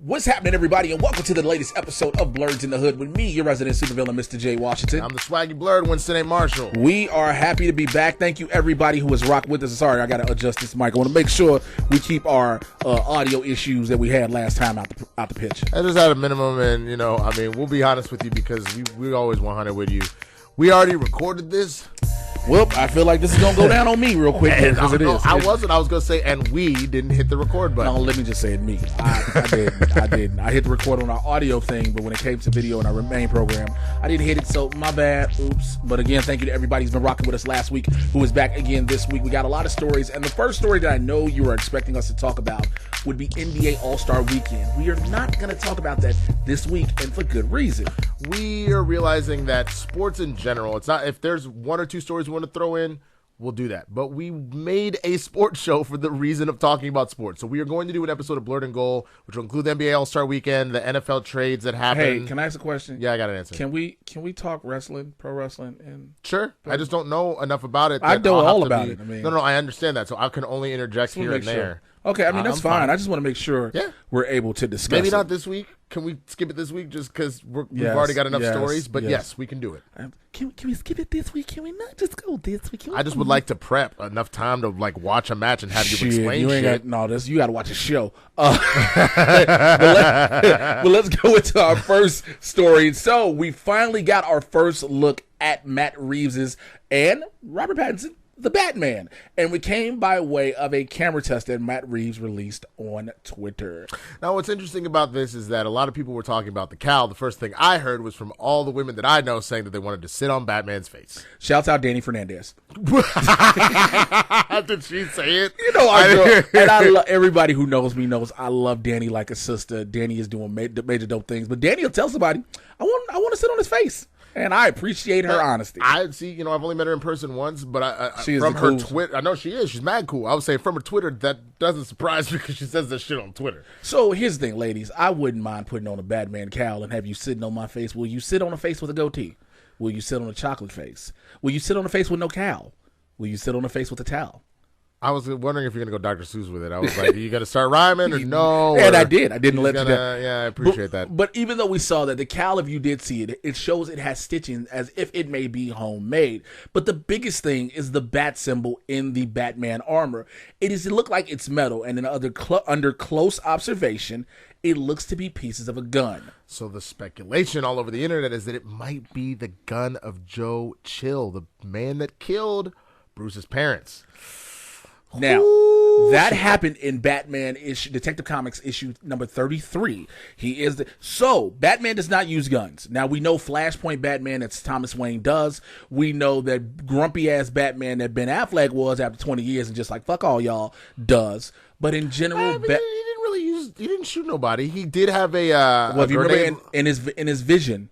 What's happening, everybody, and welcome to the latest episode of BLERDS N the Hood with me, your resident supervillain, Mr. J. Washington. I'm the swaggy blerd, Winston A. Marshall. We are happy to be back. Thank you, everybody who has rocked with us. Sorry, I got to adjust this mic. I want to make sure we keep our audio issues that we had last time out the pitch. I just had a minimum, and, you know, I mean, we'll be honest with you because we always 100 with you. We already recorded this. Well, I feel like this is going to go down on me real quick because it is. I was going to say, and we didn't hit the record button. No, let me just say it, me. I didn't. I hit the record on our audio thing, but when it came to video in our main program, I didn't hit it, so my bad. Oops. But again, thank you to everybody who's been rocking with us last week, who is back again this week. We got a lot of stories, and the first story that I know you are expecting us to talk about would be NBA All-Star Weekend. We are not going to talk about that this week, and for good reason. We are realizing that sports in general, it's not, if there's one or two stories we want to throw in, we'll do that. But we made a sports show for the reason of talking about sports. So we are going to do an episode of Blerd and Goal, which will include the NBA All-Star Weekend, the NFL trades that happen. Hey, can I ask a question? Yeah, I got an answer. Can we talk wrestling, pro wrestling? And Sure. I just don't know enough about it. I know all about it. I mean, no, I understand that. So I can only interject here and there. Okay, I mean, that's fine. I just want to make sure we're able to discuss Maybe not this week. Can we skip it this week just because we've already got enough stories? But yes, we can do it. Can we skip it this week? Can we not just go this week? I just would like to prep enough time to like watch a match and have you explain shit. You got to watch a show. But let's go into our first story. So we finally got our first look at Matt Reeves's and Robert Pattinson, the Batman, and we came by way of a camera test that Matt Reeves released on Twitter. Now, what's interesting about this is that a lot of people were talking about the cowl. The first thing I heard was from all the women that I know saying that they wanted to sit on Batman's face. Shouts out Danny Fernandez. Did she say it? You know, I love everybody who knows me knows I love Danny like a sister. Danny is doing major dope things, but Danny will tell somebody, I want to sit on his face. And I appreciate her honesty. I see, you know, I've only met her in person once, but from her Twitter, I know she is. She's mad cool. I would say from her Twitter, that doesn't surprise me because she says that shit on Twitter. So here's the thing, ladies. I wouldn't mind putting on a Batman cowl and have you sitting on my face. Will you sit on a face with a goatee? Will you sit on a chocolate face? Will you sit on a face with no cowl? Will you sit on a face with a towel? I was wondering if you're going to go Dr. Seuss with it. I was like, are you going to start rhyming or no? And I did. I didn't let you down. Yeah, I appreciate that. But even though we saw that, the cowl, if you did see it, it shows it has stitching as if it may be homemade. But the biggest thing is the bat symbol in the Batman armor. It looked like it's metal, and then under close observation, it looks to be pieces of a gun. So the speculation all over the internet is that it might be the gun of Joe Chill, the man that killed Bruce's parents. Now, that happened in Batman Detective Comics issue number 33. So Batman does not use guns. Now, we know Flashpoint Batman, that's Thomas Wayne, does. We know that grumpy-ass Batman that Ben Affleck was after 20 years and just like, fuck all y'all, does. But in general... he didn't shoot nobody. He did have a well, if you remember in his vision,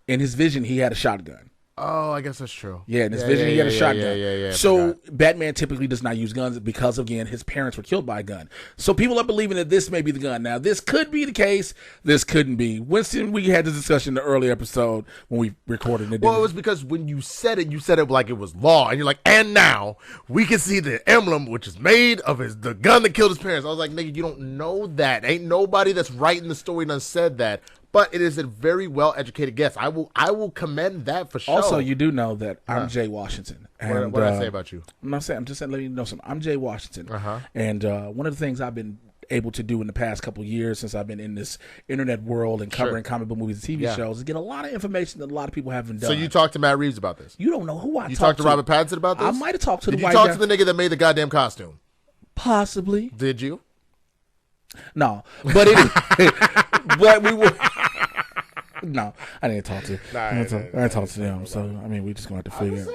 he had a shotgun. Oh, I guess that's true. Yeah, in his vision, he had a shotgun. Yeah, so Batman typically does not use guns because, again, his parents were killed by a gun. So people are believing that this may be the gun. Now, this could be the case. This couldn't be. Winston, we had this discussion in the earlier episode when we recorded it. Well, it was because when you said it like it was law. And you're like, and now we can see the emblem, which is made of the gun that killed his parents. I was like, nigga, you don't know that. Ain't nobody that's writing the story done said that. But it is a very well-educated guess. I will commend that for sure. Also, you do know that I'm Jay Washington. And, what did I say about you? I'm not saying. I'm just saying, let you know something. I'm Jay Washington. And one of the things I've been able to do in the past couple of years since I've been in this internet world and covering comic book movies and TV shows is get a lot of information that a lot of people haven't done. So you talked to Matt Reeves about this? You don't know who I talked to. You talked to Robert Pattinson about this? I might have talked to the white guy. Did you talk to the nigga that made the goddamn costume? Possibly. Did you? No. But but we were... No, I didn't talk to. I didn't talk to them. So I mean, we just gonna have to figure.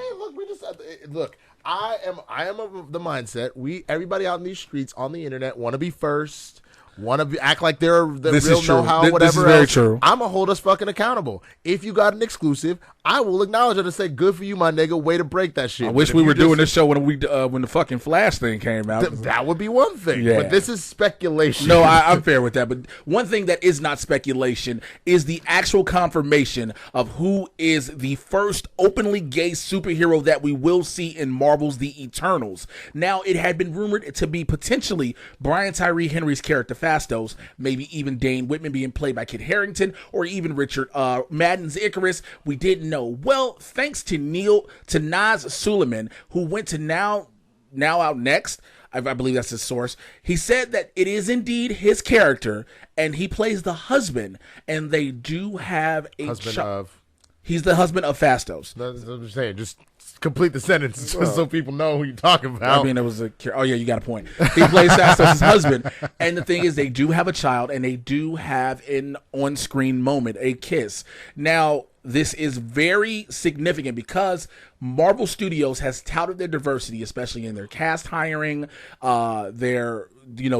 Look. I am of the mindset. Everybody out in these streets on the internet want to be first. Want to act like they're the real know-how, whatever. This is very true. I'm going to hold us fucking accountable. If you got an exclusive, I will acknowledge it and say, good for you, my nigga. Way to break that shit. I wish we were doing this show when the fucking Flash thing came out. That would be one thing. Yeah. But this is speculation. No, I'm fair with that. But one thing that is not speculation is the actual confirmation of who is the first openly gay superhero that we will see in Marvel's The Eternals. Now, it had been rumored to be potentially Brian Tyree Henry's character, Fastos, maybe even Dane Whitman being played by Kit Harington, or even Richard Madden's Icarus. We didn't know. Well, thanks to Naz Suleiman, who went to Now Out Next, I believe that's his source. He said that it is indeed his character, and he plays the husband, and they do have a husband of. He's the husband of Fastos. That's what I'm saying. Just complete the sentence just so people know who you're talking about. I mean, it was oh yeah, you got a point. He plays Fastos' husband, and the thing is, they do have a child, and they do have an on-screen moment, a kiss. Now, this is very significant because Marvel Studios has touted their diversity, especially in their cast hiring, their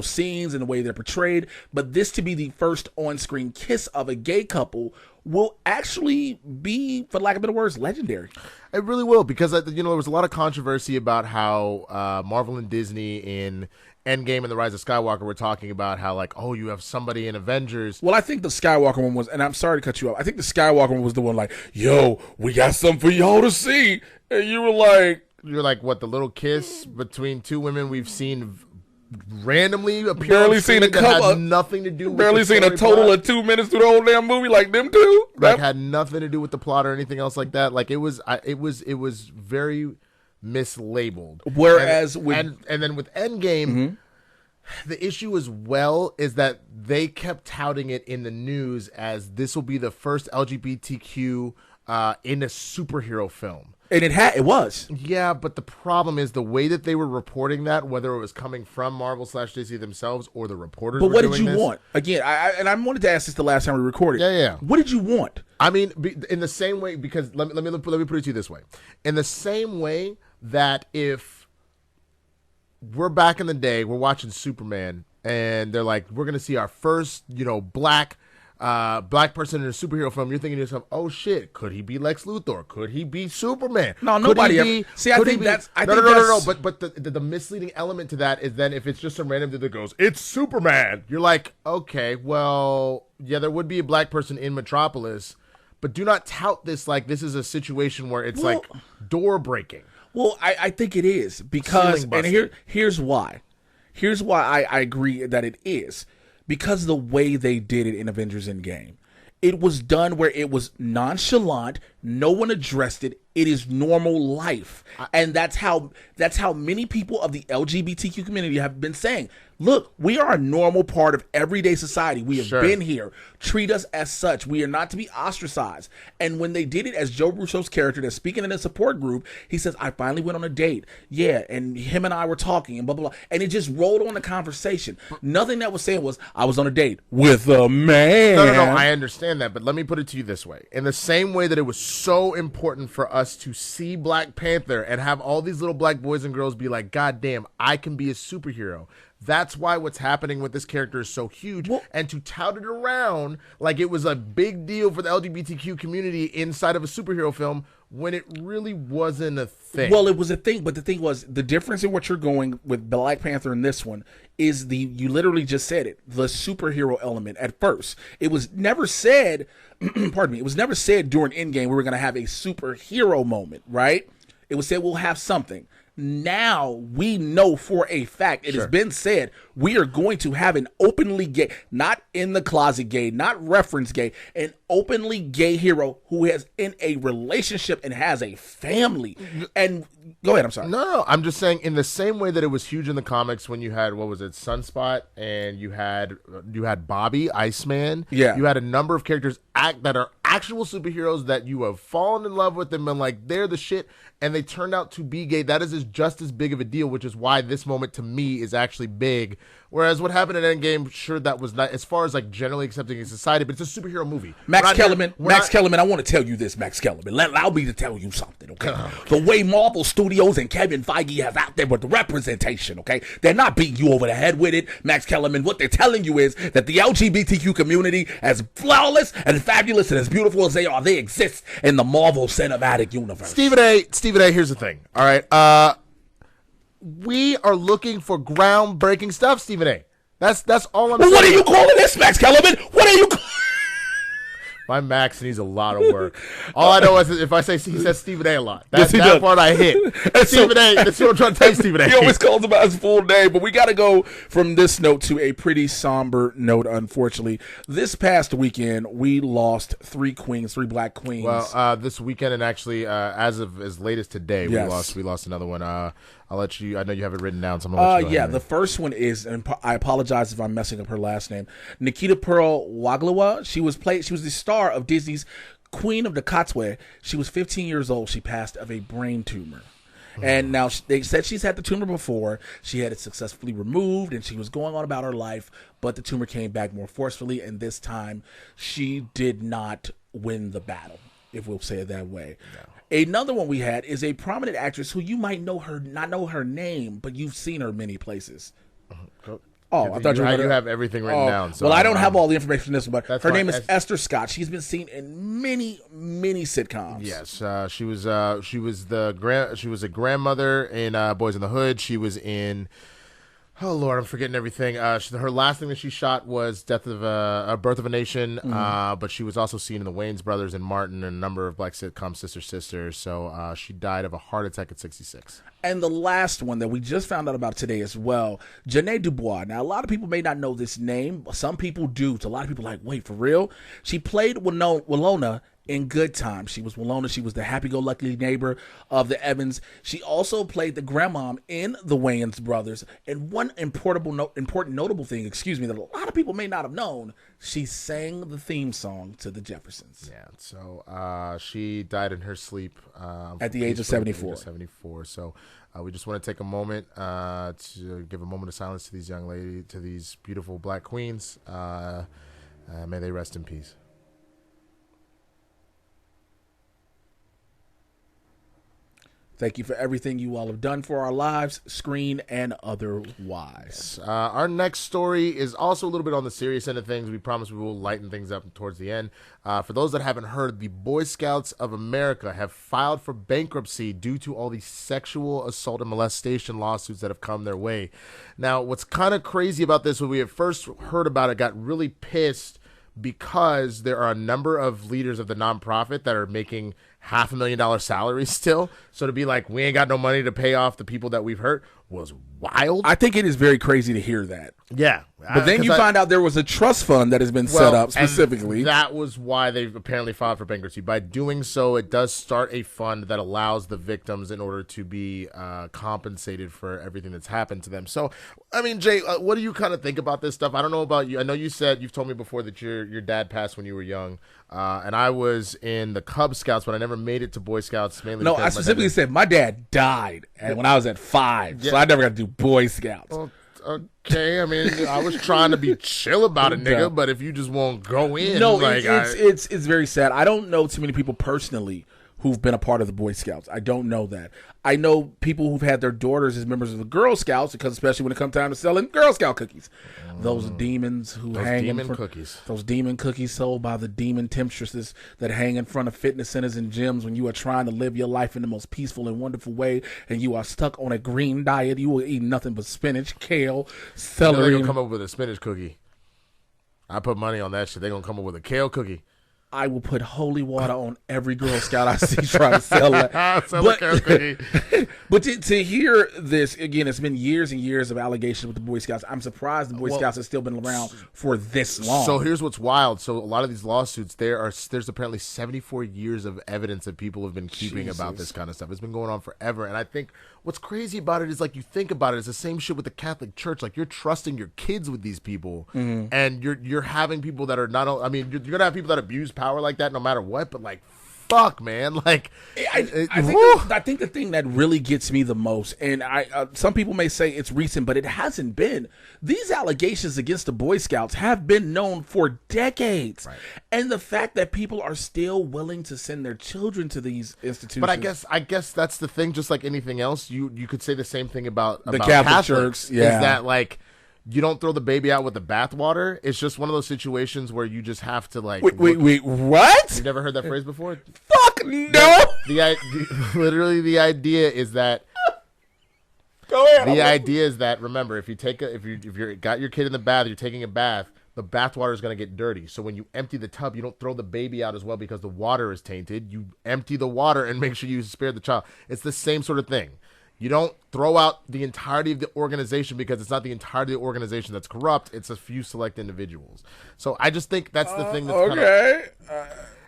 scenes and the way they're portrayed. But this to be the first on-screen kiss of a gay couple will actually be, for lack of better words, legendary. It really will, because there was a lot of controversy about how Marvel and Disney in Endgame and The Rise of Skywalker were talking about how, like, oh, you have somebody in Avengers. Well, I think the Skywalker one was, and I'm sorry to cut you off, I think the Skywalker one was the one like, yo, we got something for y'all to see. And you were like... You're like, what, the little kiss between two women we've seen randomly appear barely on screen seen a couple, that had nothing to do with barely the seen a total plot. of 2 minutes through the whole damn movie, like them two? Like, had nothing to do with the plot or anything else like that. Like, it was very mislabeled. Whereas and then with Endgame, the issue as well is that they kept touting it in the news as this will be the first LGBTQ in a superhero film. And it was. Yeah, but the problem is the way that they were reporting that, whether it was coming from Marvel/DC themselves or the reporters. But what did you want? Again, I wanted to ask this the last time we recorded. Yeah. What did you want? I mean, in the same way, because let me put it to you this way. In the same way that if we're back in the day, we're watching Superman, and they're like, we're going to see our first, black person in a superhero film, you're thinking to yourself, oh shit, could he be Lex Luthor? Could he be Superman? No, nobody ever. See, I think that's... No. But the misleading element to that is then if it's just some random dude that goes, it's Superman, you're like, okay, well, yeah, there would be a black person in Metropolis, but do not tout this like this is a situation where it's like door breaking. Well, I think it is because, and here's why. Here's why I agree that it is. Because the way they did it in Avengers Endgame, it was done where it was nonchalant. No one addressed it. It is normal life, and that's how many people of the LGBTQ community have been saying, look, we are a normal part of everyday society. We have been here. Treat us as such. We are not to be ostracized. And when they did it as Joe Russo's character that's speaking in a support group, he says, I finally went on a date. Yeah, and him and I were talking and blah, blah, blah. And it just rolled on the conversation. Nothing that was saying was, I was on a date with a man. No, I understand that, but let me put it to you this way. In the same way that it was so important for us to see Black Panther and have all these little black boys and girls be like, God damn, I can be a superhero. That's why what's happening with this character is so huge. And to tout it around like it was a big deal for the LGBTQ community inside of a superhero film when it really wasn't a thing. Well, it was a thing, but the thing was, the difference in what you're going with Black Panther in this one is you literally just said it, the superhero element at first. It was never said, pardon me, it was never said during Endgame we were going to have a superhero moment, right? It was said we'll have something. Now we know for a fact, it has been said, we are going to have an openly gay, not in the closet gay, not reference gay, an openly gay hero who is in a relationship and has a family. And go ahead, I'm sorry. No, I'm just saying in the same way that it was huge in the comics when you had, what was it, Sunspot, and you had Bobby, Iceman. Yeah. You had a number of characters that are actual superheroes that you have fallen in love with them and like they're the shit, and they turned out to be gay. That is just as big of a deal, which is why this moment to me is actually big. Whereas what happened at Endgame, sure, that was not as far as like generally accepting in society, but it's a superhero movie. Max Kellerman, I want to tell you this, Max Kellerman. Allow me to tell you something, okay? The way Marvel Studios and Kevin Feige have out there with the representation, okay? They're not beating you over the head with it, Max Kellerman. What they're telling you is that the LGBTQ community, as flawless and fabulous and as beautiful as they are, they exist in the Marvel Cinematic Universe. Stephen A, here's the thing, all right? We are looking for groundbreaking stuff, Stephen A. That's all I'm saying. What are you calling this, Max Kellerman? What are you My Max needs a lot of work. All I know is if I say he says Stephen A. a lot. Yes, he That does. part I hit. Stephen A. That's what I'm trying to tell you, Stephen A. He always calls him by his full name, but we got to go from this note to a pretty somber note, unfortunately. This past weekend, we lost three black queens. Well, this weekend, and actually, as late as today, Yes. we lost another one. I'll let you. I know you have it written down. So I'm gonna let you go ahead. The first one is, and I apologize if I'm messing up her last name, Nikita Pearl Waglawa. She was the star of Disney's Queen of the Cotswold. She was 15 years old. She passed of a brain tumor. And now they said she's had the tumor before. She had it successfully removed, and she was going on about her life, but the tumor came back more forcefully, and this time she did not win the battle, if we'll say it that way. No. Another one we had is a prominent actress who you might not know her name, but you've seen her many places. Oh, I thought you have everything written down. So well, I don't have all the information in this one, but her name is That's Esther Scott. She's been seen in many sitcoms. Yes, she was a grandmother in Boys in the Hood. She was in. Oh Lord, I'm forgetting everything. Her last thing that she shot was Birth of a Nation, but she was also seen in the Wayans Brothers and Martin and a number of black sitcoms, Sister. So she died of a heart attack at 66. And the last one that we just found out about today as well, Janae Dubois. Now, a lot of people may not know this name. Some people do. To a lot of people, like, wait, for real? She played Winona in Good Times. She was Winona. She was the happy-go-lucky neighbor of the Evans. She also played the grandmom in the Wayans Brothers. And one important notable thing, that a lot of people may not have known, she sang the theme song to the Jeffersons. Yeah, so she died in her sleep at the age of 74. So we just want to take a moment to give a moment of silence to these young ladies, to these beautiful black queens. May they rest in peace. Thank you for everything you all have done for our lives, screen and otherwise. Our next story is also a little bit on the serious end of things. We promise we will lighten things up towards the end. For those that haven't heard, the Boy Scouts of America have filed for bankruptcy due to all the sexual assault and molestation lawsuits that have come their way. Now, what's kind of crazy about this, when we had first heard about it, got really pissed because there are a number of leaders of the nonprofit that are making $500,000 salaries still. So to be like, we ain't got no money to pay off the people that we've hurt was wild. I think it is very crazy to hear that. Yeah. But then you find out there was a trust fund that has been set up specifically. That was why they've apparently filed for bankruptcy. By doing so, it does start a fund that allows the victims in order to be compensated for everything that's happened to them. So, I mean, Jay, what do you kind of think about this stuff? I don't know about you. I know you've told me before that your dad passed when you were young. And I was in the Cub Scouts, but I never made it to Boy Scouts. Mainly no, I specifically said my dad died when I was at 5, so I never got to do Boy Scouts. Well, okay, I mean, I was trying to be chill about it, nigga, but if you just won't go in. No, it's very sad. I don't know too many people personally who've been a part of the Boy Scouts. I don't know that. I know people who've had their daughters as members of the Girl Scouts, because especially when it comes time to selling Girl Scout cookies. Those demons who hang in front, cookies. Those demon cookies sold by the demon temptresses that hang in front of fitness centers and gyms when you are trying to live your life in the most peaceful and wonderful way, and you are stuck on a green diet. You will eat nothing but spinach, kale, celery. They're going to come up with a spinach cookie. I put money on that shit. They're going to come up with a kale cookie. I will put holy water on every Girl Scout I see trying to sell that. But to hear this, again, it's been years and years of allegations with the Boy Scouts. I'm surprised the Boy Scouts have still been around for this long. So here's what's wild. So a lot of these lawsuits, there's apparently 74 years of evidence that people have been keeping about this kind of stuff. It's been going on forever. And I think what's crazy about it is, like, you think about it, it's the same shit with the Catholic Church. Like, you're trusting your kids with these people, and you're having people that are not, I mean, you're going to have people that abuse power like that no matter what, but like, fuck, man. Like, I think the thing that really gets me the most, and some people may say it's recent, but it hasn't been. These allegations against the Boy Scouts have been known for decades, and the fact that people are still willing to send their children to these institutions. But I guess that's the thing. Just like anything else, you could say the same thing about the Catholic Church. Yeah, is that like, you don't throw the baby out with the bathwater. It's just one of those situations where you just have to, like... Wait, what? You've never heard that phrase before? Fuck no! Literally, the idea is that... Go ahead. The idea is that, remember, if you got your kid in the bath, you're taking a bath, the bathwater is going to get dirty. So when you empty the tub, you don't throw the baby out as well because the water is tainted. You empty the water and make sure you spare the child. It's the same sort of thing. You don't throw out the entirety of the organization because it's not the entirety of the organization that's corrupt. It's a few select individuals. So I just think that's the thing that's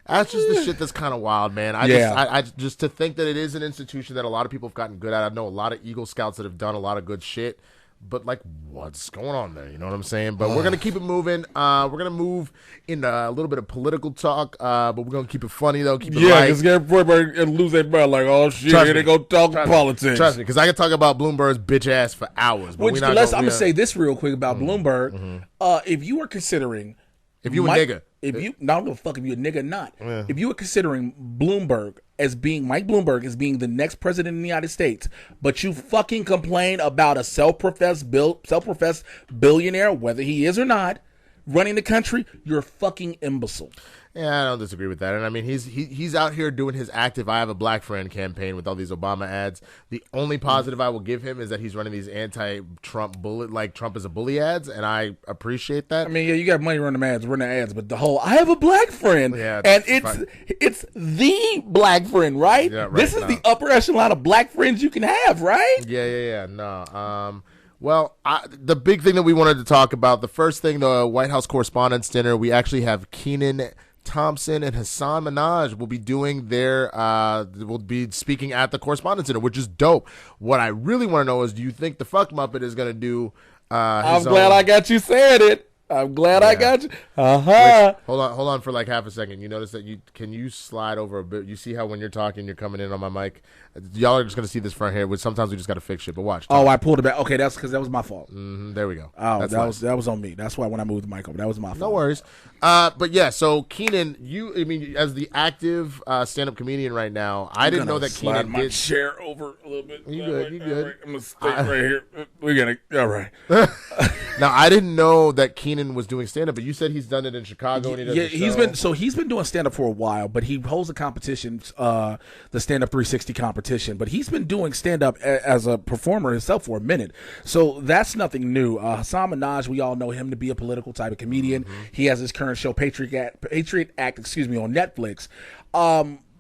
that's just the shit that's kind of wild, man. I just to think that it is an institution that a lot of people have gotten good at. I know a lot of Eagle Scouts that have done a lot of good shit. But, like, what's going on there? You know what I'm saying? But we're going to keep it moving. We're going to move into a little bit of political talk, but we're going to keep it funny, though. Keep it light. Because everybody lose their breath like, oh, shit, here they go talk politics. Trust me, because I can talk about Bloomberg's bitch ass for hours. But I'm going to say this real quick about Bloomberg. Mm-hmm. If you were considering... If you a nigga. If you... No, I don't give a fuck if you a nigga or not. Yeah. If you were considering Bloomberg as being... Mike Bloomberg as being the next president in the United States, but you fucking complain about a self-professed billionaire, whether he is or not, running the country, you're a fucking imbecile. Yeah, I don't disagree with that. And I mean, he's out here doing his active I Have a Black Friend campaign with all these Obama ads. The only positive I will give him is that he's running these anti-Trump bullet, like Trump is a bully ads, and I appreciate that. I mean, yeah, you got money running the ads, but the whole I have a black friend, yeah, and it's the black friend, right? Yeah, right. This is the upper echelon of black friends you can have, right? Yeah. No. Well, the big thing that we wanted to talk about, the first thing, the White House Correspondents' Dinner, we actually have Kenan Thompson and Hassan Minhaj will be doing will be speaking at the Correspondents' Dinner, which is dope. What I really want to know is, do you think the Fuck Muppet is going to do I'm glad I got you saying it. I'm glad I got you. Rich, hold on for like half a second. You notice that can you slide over a bit? You see how when you're talking, you're coming in on my mic. Y'all are just gonna see this front here, which sometimes we just gotta fix shit. But watch. Oh, I pulled it back. Okay, that's because that was my fault. There we go. Oh, that was on me. That's why when I moved the mic over, that was my fault. No worries. But yeah, so Kenan, as the active stand-up comedian right now, I didn't know that Kenan my chair over a little bit. You good? You good? Right, I'm gonna stay right here. We gotta. All right. Now I didn't know that Kenan was doing stand-up, but you said he's done it in Chicago. And he's been doing stand-up for a while, but he holds a competition, the Stand-Up 360 competition. But he's been doing stand-up as a performer himself for a minute, so that's nothing new. Hassan Minhaj, we all know him to be a political type of comedian. Mm-hmm. He has his current show Patriot Act, on Netflix.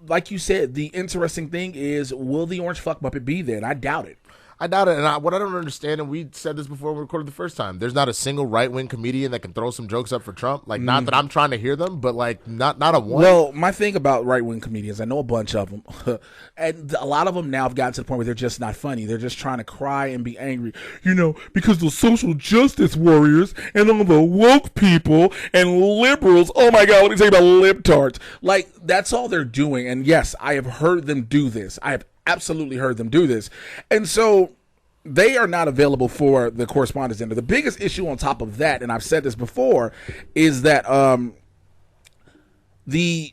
Like you said, the interesting thing is, will the Orange Fuck Muppet be there? And I doubt it. I doubt it. And what I don't understand, and we said this before we recorded the first time, there's not a single right-wing comedian that can throw some jokes up for Trump. Like, not that I'm trying to hear them, but, like, not a one. Well, my thing about right-wing comedians, I know a bunch of them, and a lot of them now have gotten to the point where they're just not funny. They're just trying to cry and be angry, because the social justice warriors and all the woke people and liberals, oh, my God, what do you say about libtards? Like, that's all they're doing. And, yes, I have heard them do this. I have absolutely heard them do this. And so they are not available for the Correspondents' Dinner. The biggest issue on top of that, and I've said this before, is that the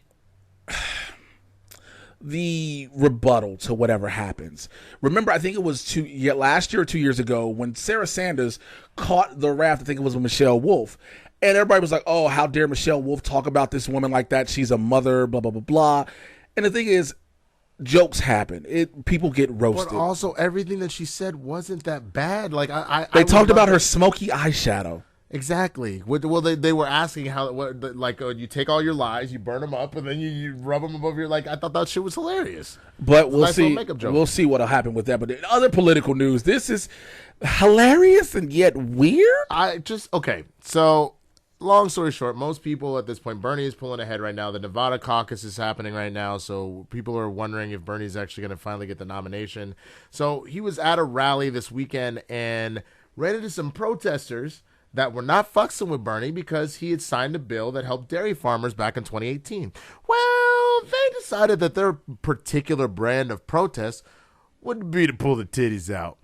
rebuttal to whatever happens. Remember, I think it was last year or 2 years ago when Sarah Sanders caught the wrath, I think it was with Michelle Wolf. And everybody was like, oh, how dare Michelle Wolf talk about this woman like that? She's a mother, blah, blah, blah, blah. And the thing is, jokes happen. People get roasted. But also, everything that she said wasn't that bad. Like they talked about her smoky eyeshadow. Exactly. Well, they were asking you take all your lies, you burn them up, and then you rub them above your. I thought that shit was hilarious. But we'll see. We'll see what'll happen with that. But in other political news, this is hilarious and yet weird. Okay. So, long story short, most people at this point, Bernie is pulling ahead right now. The Nevada caucus is happening right now, so people are wondering if Bernie's actually going to finally get the nomination. So he was at a rally this weekend and ran into some protesters that were not fucking with Bernie because he had signed a bill that helped dairy farmers back in 2018. Well, they decided that their particular brand of protest would be to pull the titties out.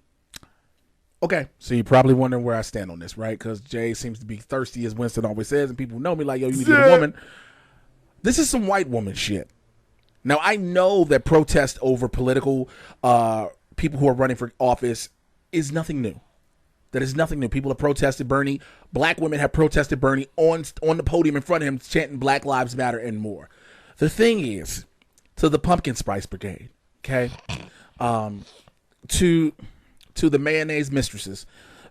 Okay, so you're probably wondering where I stand on this, right? Because Jay seems to be thirsty, as Winston always says, and people know me like, yo, you need to get a woman. This is some white woman shit. Now, I know that protest over political people who are running for office is nothing new. That is nothing new. People have protested Bernie. Black women have protested Bernie on the podium in front of him, chanting Black Lives Matter and more. The thing is, to the Pumpkin Spice Brigade, okay, to the mayonnaise mistresses,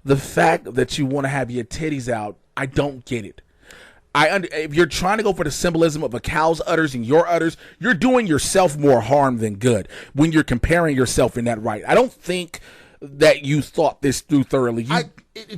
the fact that you want to have your titties out, I don't get it. if you're trying to go for the symbolism of a cow's udders and your udders, you're doing yourself more harm than good when you're comparing yourself in that right. I don't think that you thought this through thoroughly.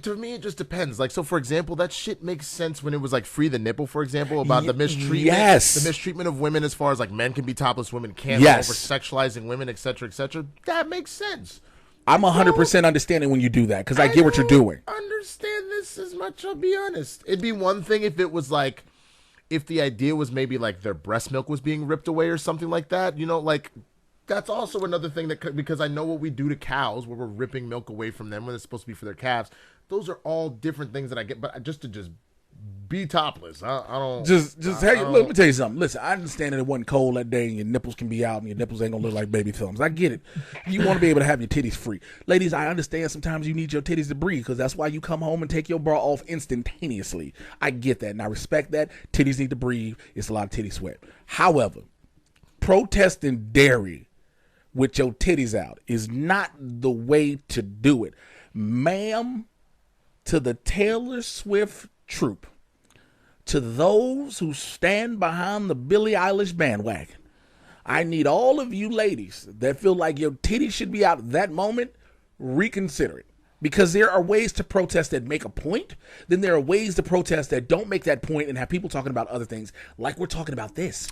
To me, it just depends. Like, so for example, that shit makes sense when it was like Free the Nipple, for example, about the mistreatment, the mistreatment of women as far as like men can be topless, women can't, over sexualizing women, etc., etc. That makes sense. I'm 100% understanding when you do that because I get what you're doing. Understand this as much. I'll be honest. It'd be one thing if it was like, if the idea was maybe like their breast milk was being ripped away or something like that. You know, like. That's also another thing that, because I know what we do to cows where we're ripping milk away from them when it's supposed to be for their calves. Those are all different things that I get, but just to be topless, I don't. Let me tell you something. Listen, I understand that it wasn't cold that day and your nipples can be out and your nipples ain't gonna look like baby thumbs. I get it. You want to be able to have your titties free, ladies. I understand sometimes you need your titties to breathe because that's why you come home and take your bra off instantaneously. I get that and I respect that. Titties need to breathe. It's a lot of titty sweat. However, protesting dairy with your titties out is not the way to do it. Ma'am, to the Taylor Swift troop, to those who stand behind the Billie Eilish bandwagon, I need all of you ladies that feel like your titties should be out at that moment, reconsider it. Because there are ways to protest that make a point. Then there are ways to protest that don't make that point and have people talking about other things like we're talking about this.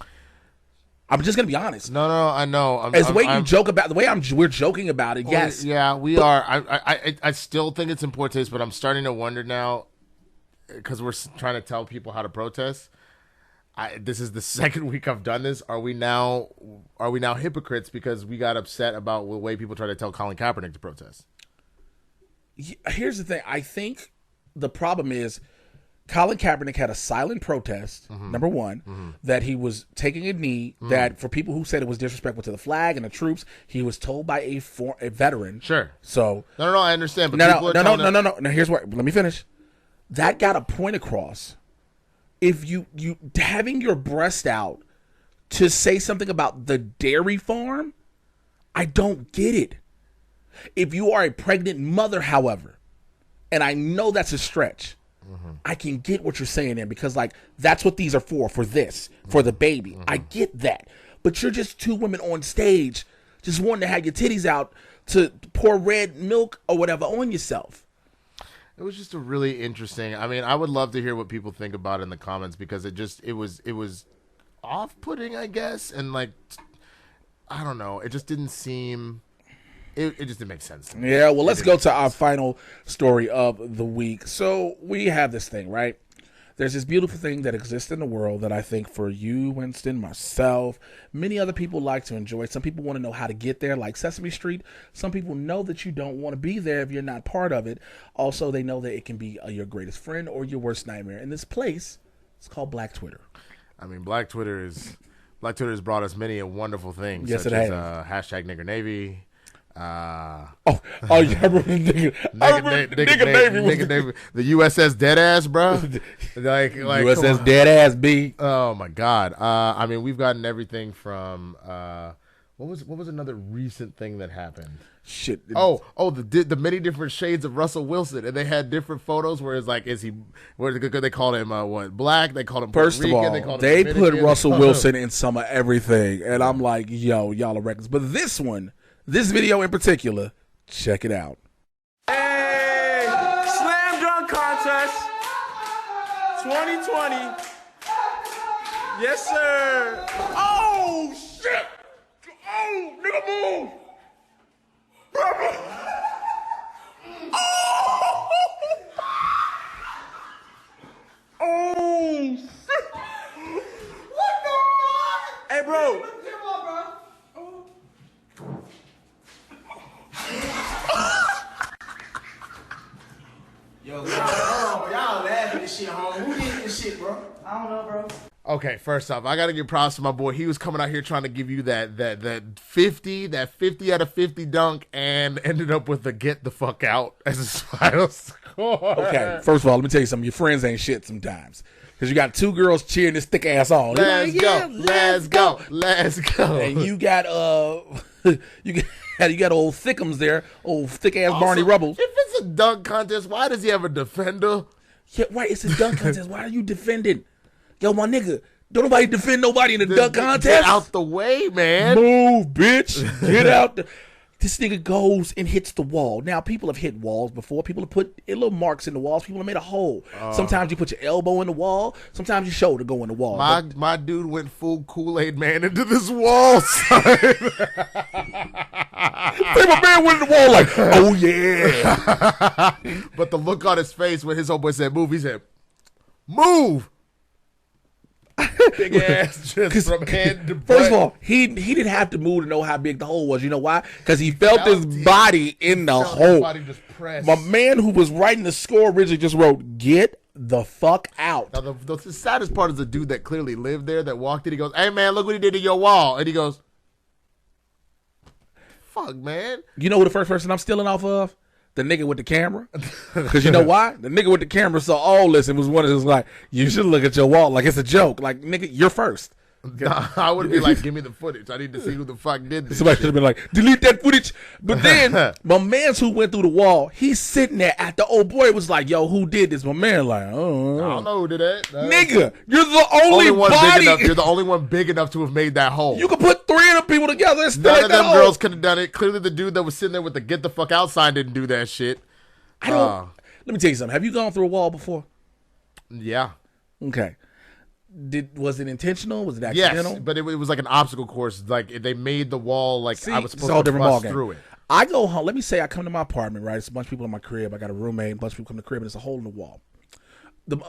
I'm just gonna be honest. No, I know. We're joking about it. Yes, yeah, we are. I still think it's in poor taste, but I'm starting to wonder now because we're trying to tell people how to protest. This is the second week I've done this. Are we now hypocrites because we got upset about the way people try to tell Colin Kaepernick to protest? Here's the thing. I think the problem is, Colin Kaepernick had a silent protest, number one, that he was taking a knee, that for people who said it was disrespectful to the flag and the troops, he was told by a veteran. Sure. So No, I understand. But no. Now here's what, let me finish. That got a point across. If you having your breast out to say something about the dairy farm, I don't get it. If you are a pregnant mother, however, and I know that's a stretch, I can get what you're saying there because, like, that's what these are for the baby. I get that. But you're just two women on stage just wanting to have your titties out to pour red milk or whatever on yourself. It was just a really interesting. I mean, I would love to hear what people think about it in the comments because it was off-putting, I guess. And, like, I don't know. It just didn't seem... It just didn't make sense to me. Yeah, well, let's go to our final story of the week. So we have this thing, right? There's this beautiful thing that exists in the world that I think for you, Winston, myself, many other people like to enjoy. Some people want to know how to get there, like Sesame Street. Some people know that you don't want to be there if you're not part of it. Also, they know that it can be your greatest friend or your worst nightmare. In this place, it's called Black Twitter. I mean, Black Twitter has brought us many wonderful things. Yes, such it has. Hashtag Nigger Navy. Yeah, I remember nigga Navy. The USS Deadass, bro. like USS Deadass B. Oh my God. I mean, we've gotten everything from what was another recent thing that happened? Shit. The many different shades of Russell Wilson, and they had different photos where it's like, they called him what, black? They called him Puerto First of all, Rican, they put Russell Wilson in some of everything, and I'm like, yo, y'all are reckless. But this video in particular, check it out. Hey, Slam Dunk Contest 2020. Yes, sir. Oh, shit. Oh, nigga, move. Oh, shit. What the fuck? Hey, bro. Yo, y'all laughing this shit, home. Who did this shit, bro? I don't know, bro. Okay, first off, I gotta give props to my boy. He was coming out here trying to give you that 50 out of 50 dunk, and ended up with the get the fuck out as his final score. Okay, first of all, let me tell you something. Your friends ain't shit sometimes. Because you got two girls cheering this thick ass on. Let's go. And you got you got old thickums there, old thick ass Also, Barney Rubbles. If it's a dunk contest, why does he have a defender? Yeah, right. It's a dunk contest. Why are you defending? Yo, my nigga, don't nobody defend nobody in the dunk contest. Get out the way, man. Move, bitch. Get out. This nigga goes and hits the wall. Now, people have hit walls before. People have put little marks in the walls. People have made a hole. Sometimes you put your elbow in the wall. Sometimes your shoulder go in the wall. My dude went full Kool-Aid man into this wall, son. My man went in the wall like, oh, yeah. But the look on his face when his homeboy said move, he said, move. Big ass just from head to butt. First of all, he didn't have to move to know how big the hole was. You know why? Because he felt his body in the hole. His body just pressed. My man who was writing the score originally just wrote, get the fuck out. Now, the saddest part is the dude that clearly lived there that walked in. He goes, hey, man, look what he did to your wall. And he goes, fuck, man. You know who the first person I'm stealing off of? The nigga with the camera. Because you know why? The nigga with the camera saw all this and was one of those like, you should look at your wall like it's a joke. Like, nigga, you're first. Nah, I would be like, give me the footage. I need to see who the fuck did this. Somebody should have been like, delete that footage. But then my man's who went through the wall, he's sitting there at the old boy was like, yo, who did this? My man like, oh, I don't know who did that. No. Nigga, you're the only one body. big enough. You're the only one big enough to have made that hole. You could put 3 of them people together and None still of them girls could have done it. Clearly the dude that was sitting there with the get the fuck out sign didn't do that shit. I don't. Let me tell you something. Have you gone through a wall before? Yeah. Okay. Was it intentional? Was it accidental? Yes, but it was like an obstacle course. Like they made the wall like I was supposed to bust through it. I go home. Let me say I come to my apartment, right? It's a bunch of people in my crib. I got a roommate. A bunch of people come to the crib, and there's a hole in the wall.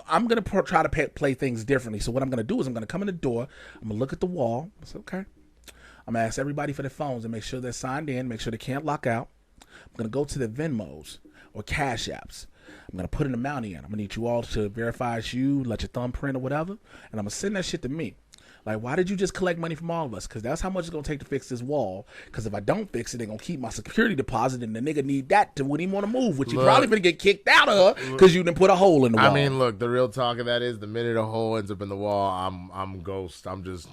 I'm going to try to play things differently. So what I'm going to do is I'm going to come in the door. I'm going to look at the wall. I say, okay. I'm going to ask everybody for their phones and make sure they're signed in, make sure they can't lock out. I'm going to go to the Venmos or Cash Apps. I'm going to put an amount in. I'm going to need you all to verify it's you, let your thumbprint or whatever, and I'm going to send that shit to me. Like, why did you just collect money from all of us? Because that's how much it's going to take to fix this wall. Because if I don't fix it, they're going to keep my security deposit, and the nigga need that to when he want to move, which he probably going to get kicked out of because you didn't put a hole in the wall. I mean, look, the real talk of that is the minute a hole ends up in the wall, I'm ghost. I'm just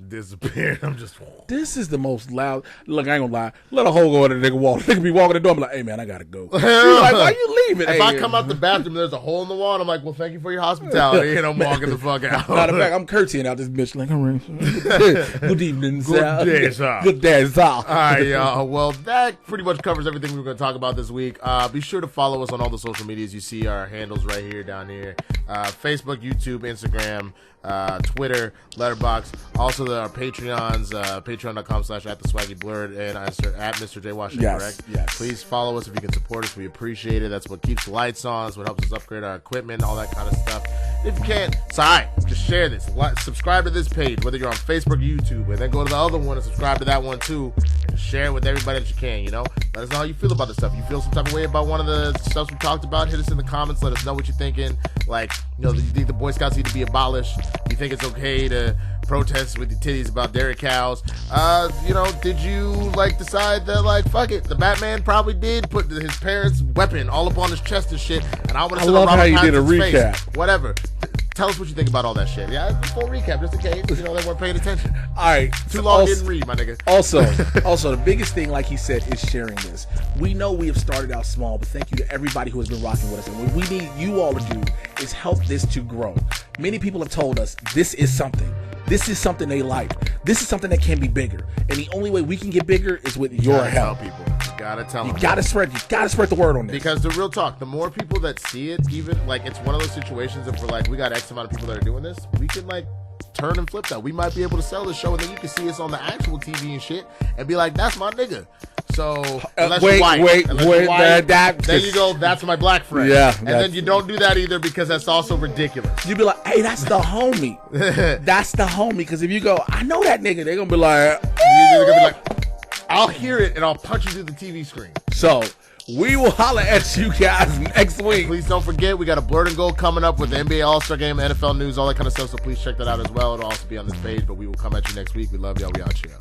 disappearing. I'm just. This is the most loud. Look, I ain't gonna lie. Let a hole go in the nigga wall. Nigga be walking the door. I'm like, hey man, I gotta go. Like, why you leaving? If I come out the bathroom, there's a hole in the wall. And I'm like, well, thank you for your hospitality, and I'm walking the fuck out. Matter of fact, I'm curtsying out this bitch. Like, all right. Good evening, sir. Good day, sir. Good day, sir. All right, y'all. Well, that pretty much covers everything we were going to talk about this week. Be sure to follow us on all the social medias. You see our handles right here, down here. Facebook, YouTube, Instagram, Twitter, Letterboxd. Also, our Patreons, patreon.com/@theswaggyblerd and at Mr. J. Washington, yes, correct? Yes. Please follow us if you can support us. We appreciate it. That's what keeps the lights on. That's what helps us upgrade our equipment, all that kind of stuff. If you can't, it's all right. Just share this. Subscribe to this page, whether you're on Facebook or YouTube, and then go to the other one and subscribe to that one too. And share it with everybody that you can, you know? Let us know how you feel about this stuff. You feel some type of way about one of the stuff we talked about, hit us in the comments. Let us know what you're thinking. Like, you know, do you think the Boy Scouts need to be abolished? Do you think it's okay to protest with your titties about dairy cows? You know, did you like decide that like fuck it, the Batman probably did put his parents' weapon all up on his chest and shit, and I want to love how you did a recap. Face. Whatever. Tell us what you think about all that shit. Yeah, full recap just in case you know they weren't paying attention. All right, too long didn't read, my nigga. Also, the biggest thing, like he said, is sharing this. We know we have started out small, but thank you to everybody who has been rocking with us. And what we need you all to do is help this to grow. Many people have told us this is something. This is something they like. This is something that can be bigger. And the only way we can get bigger is with your help. Tell people. You gotta tell them. You gotta spread the word on this. Because the real talk, the more people that see it, even like it's one of those situations if we're like, we got X amount of people that are doing this, we can like turn and flip that. We might be able to sell this show, and then you can see us on the actual TV and shit, and be like, that's my nigga. So unless you're white, there you go. That's my black friend. Yeah, and then you don't do that either because that's also ridiculous. You be like, hey, that's the homie. That's the homie. Because if you go, I know that nigga, they're gonna be like, you're gonna be like, I'll hear it and I'll punch you through the TV screen. So we will holler at you guys next week. Please don't forget, we got a Blerd and Gold coming up with the NBA All-Star Game, NFL news, all that kind of stuff. So please check that out as well. It'll also be on this page, but we will come at you next week. We love y'all. We out here.